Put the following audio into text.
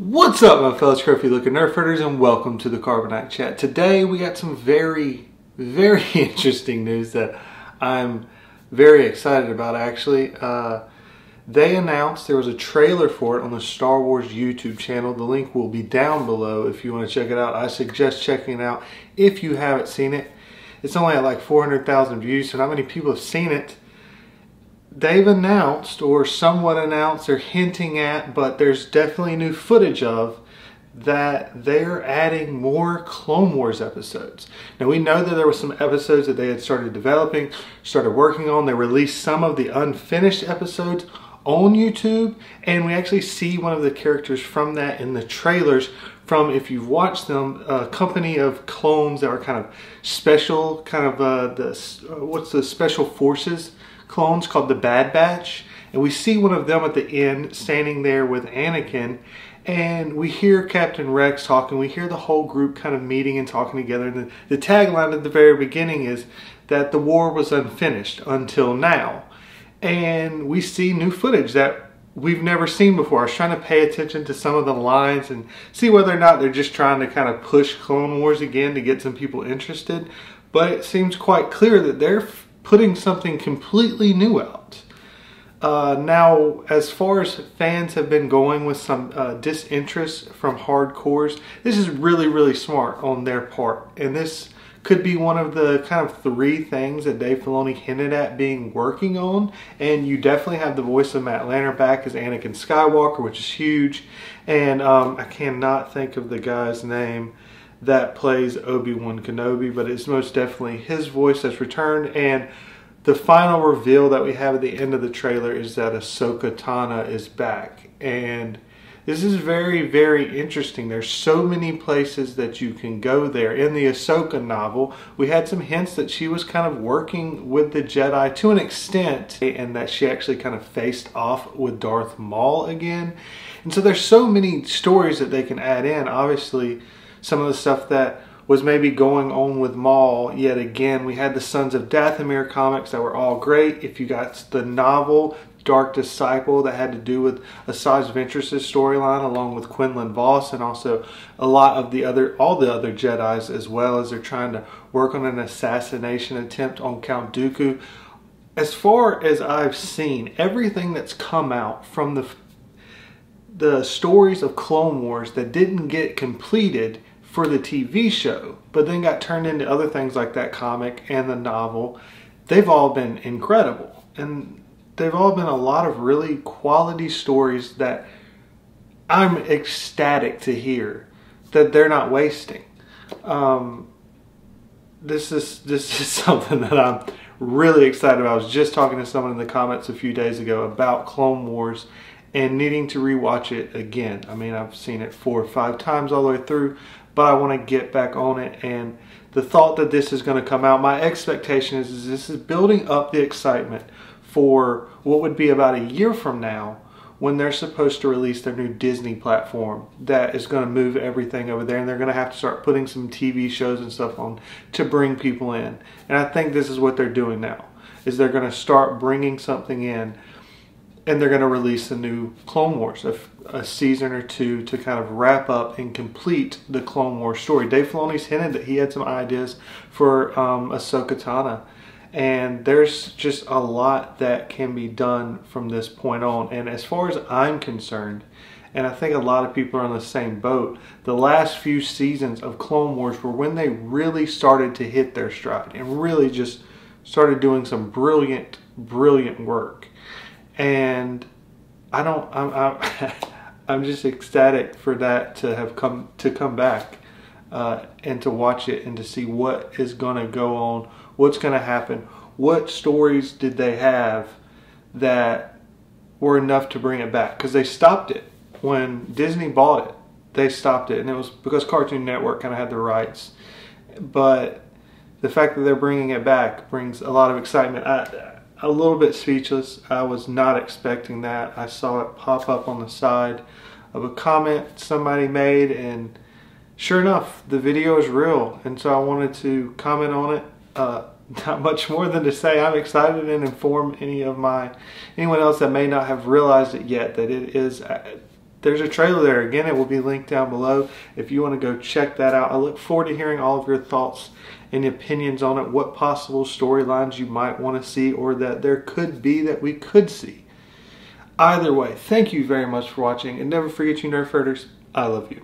What's up, my fellow scruffy looking nerf herders, and welcome to the Carbonite Chat. Today we got some very interesting news that I'm very excited about, actually. They announced there was a trailer for it on the Star Wars YouTube channel. The link will be down below if you want to check it out. I suggest checking it out if you haven't seen it. It's only at like 400,000 views, so not many people have seen it. They've announced, or somewhat announced, they're hinting at, but there's definitely new footage of, that they're adding more Clone Wars episodes. Now, we know that there were some episodes that they had started developing, started working on. They released some of the unfinished episodes on YouTube, and we actually see one of the characters from that in the trailers from, if you've watched them, a company of clones that are kind of special, kind of what's the Special Forces clones called the Bad Batch. And we see one of them at the end standing there with Anakin, and we hear Captain Rex talking. We hear the whole group kind of meeting and talking together, and the tagline at the very beginning is that the war was unfinished until now. And we see new footage that we've never seen before. I was trying to pay attention to some of the lines and see whether or not they're just trying to kind of push Clone Wars again to get some people interested, but it seems quite clear that they're putting something completely new out. Now, as far as fans have been going with some disinterest from hardcores, this is really smart on their part. And this could be one of the kind of 3 things that Dave Filoni hinted at being working on. And you definitely have the voice of Matt Lanner back as Anakin Skywalker, which is huge. And I cannot think of the guy's name that plays Obi-Wan Kenobi, but it's most definitely his voice that's returned. And the final reveal that we have at the end of the trailer is that Ahsoka Tano is back. And this is very interesting. There's so many places that you can go there. In the Ahsoka novel, we had some hints that she was kind of working with the Jedi to an extent, and that she actually kind of faced off with Darth Maul again. And so there's so many stories that they can add in. Obviously, some of the stuff that was maybe going on with Maul, yet again, we had the Sons of Dathomir comics that were all great. If you got the novel Dark Disciple that had to do with Asajj Ventress' storyline, along with Quinlan Vos, and also a lot of all the other Jedis, as well as they're trying to work on an assassination attempt on Count Dooku. As far as I've seen, everything that's come out from the stories of Clone Wars that didn't get completed for the TV show, but then got turned into other things like that comic and the novel, they've all been incredible. And they've all been a lot of really quality stories that I'm ecstatic to hear that they're not wasting. This is something that I'm really excited about. I was just talking to someone in the comments a few days ago about Clone Wars and needing to rewatch it again. I mean, I've seen it 4 or 5 times all the way through, but I want to get back on it. And the thought that this is going to come out, my expectation is this is building up the excitement for what would be about a year from now, when they're supposed to release their new Disney platform that is going to move everything over there, and they're going to have to start putting some TV shows and stuff on to bring people in. And I think this is what they're doing now, is they're going to start bringing something in, and they're going to release a new Clone Wars, a season or 2 to kind of wrap up and complete the Clone Wars story. Dave Filoni's hinted that he had some ideas for Ahsoka Tano. And there's just a lot that can be done from this point on. And as far as I'm concerned, and I think a lot of people are on the same boat, the last few seasons of Clone Wars were when they really started to hit their stride and really just started doing some brilliant work. And I'm just ecstatic for that to have come back and to watch it and to see what is going to go on, what's going to happen, what stories did they have that were enough to bring it back. Because they stopped it when Disney bought it. They stopped it, and it was because Cartoon Network kind of had the rights. But the fact that they're bringing it back brings a lot of excitement. A little bit speechless. I was not expecting that. I saw it pop up on the side of a comment somebody made, and sure enough, the video is real. And so I wanted to comment on it. Not much more than to say I'm excited and inform anyone else that may not have realized it yet that it is there's a trailer there. Again, it will be linked down below if you want to go check that out. I look forward to hearing all of your thoughts and opinions on it, what possible storylines you might want to see or that there could be that we could see. Either way, thank you very much for watching, and never forget, you Nerf herders, I love you.